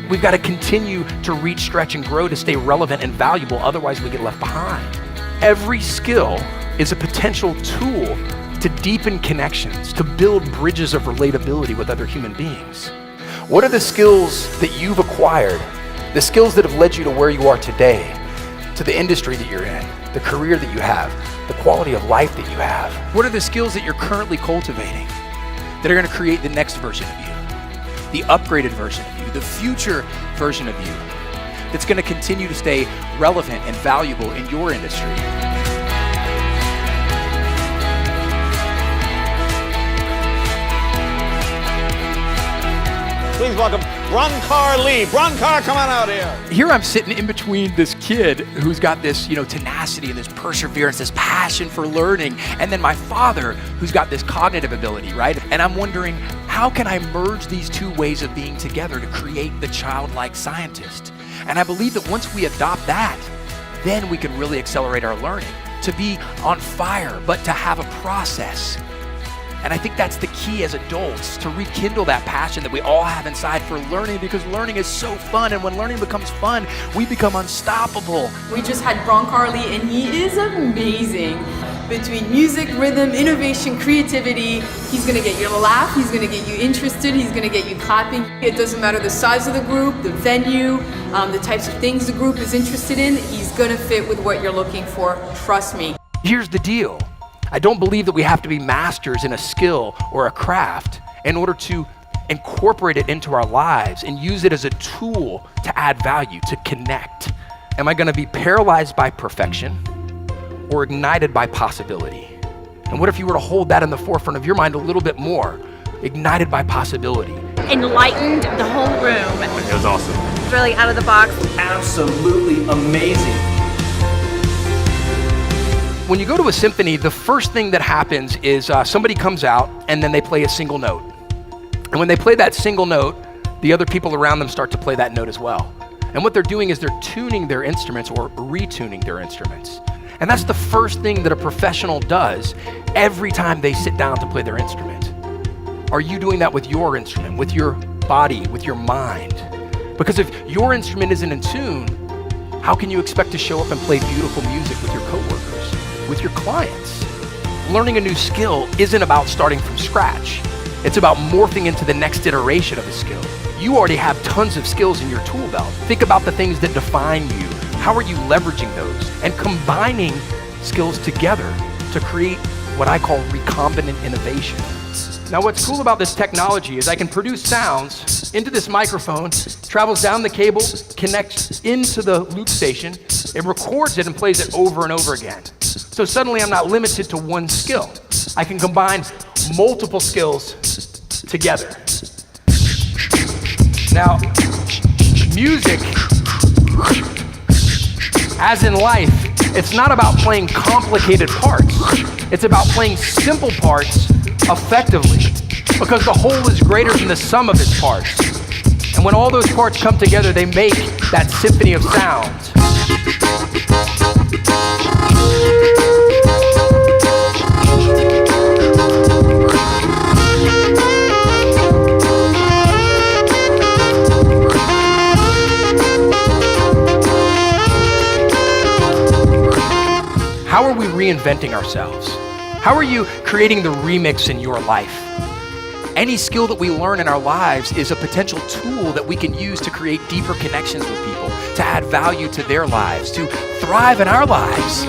We've got to continue to reach, stretch, and grow to stay relevant and valuable, otherwise we get left behind. Every skill is a potential tool to deepen connections, to build bridges of relatability with other human beings. What are the skills that you've acquired, the skills that have led you to where you are today, to the industry that you're in, the career that you have, the quality of life that you have? What are the skills that you're currently cultivating that are going to create the next version of you, the upgraded version of you, the future version of you that's going to continue to stay relevant and valuable in your industry? Please welcome Bronkar Lee. Bronkar, come on out here. Here I'm sitting in between this kid who's got this, tenacity and this perseverance, this passion for learning, and then my father who's got this cognitive ability, right? And I'm wondering, how can I merge these two ways of being together to create the childlike scientist? And I believe that once we adopt that, then we can really accelerate our learning, to be on fire, but to have a process. And I think that's the key as adults, to rekindle that passion that we all have inside for learning, because learning is so fun, and when learning becomes fun, we become unstoppable. We just had Bronkar Lee, and he is amazing. Between music, rhythm, innovation, creativity, he's gonna get you to laugh, he's gonna get you interested, he's gonna get you clapping. It doesn't matter the size of the group, the venue, the types of things the group is interested in, he's gonna fit with what you're looking for, trust me. Here's the deal. I don't believe that we have to be masters in a skill or a craft in order to incorporate it into our lives and use it as a tool to add value, to connect. Am I gonna be paralyzed by perfection or ignited by possibility? And what if you were to hold that in the forefront of your mind a little bit more? Ignited by possibility. Enlightened the whole room. It was awesome. Really out of the box. Absolutely amazing. When you go to a symphony, the first thing that happens is somebody comes out and then they play a single note. And when they play that single note, the other people around them start to play that note as well. And what they're doing is they're tuning their instruments or retuning their instruments. And that's the first thing that a professional does every time they sit down to play their instrument. Are you doing that with your instrument, with your body, with your mind? Because if your instrument isn't in tune, how can you expect to show up and play beautiful music with your coworkers, with your clients? Learning a new skill isn't about starting from scratch. It's about morphing into the next iteration of a skill. You already have tons of skills in your tool belt. Think about the things that define you. How are you leveraging those and combining skills together to create what I call recombinant innovation? Now, what's cool about this technology is I can produce sounds into this microphone, travels down the cable, connects into the loop station, it records it and plays it over and over again. So suddenly I'm not limited to one skill. I can combine multiple skills together. Now, music, as in life, it's not about playing complicated parts. It's about playing simple parts effectively, because the whole is greater than the sum of its parts. And when all those parts come together, they make that symphony of sounds. How are we reinventing ourselves? How are you creating the remix in your life? Any skill that we learn in our lives is a potential tool that we can use to create deeper connections with people, to add value to their lives, to thrive in our lives.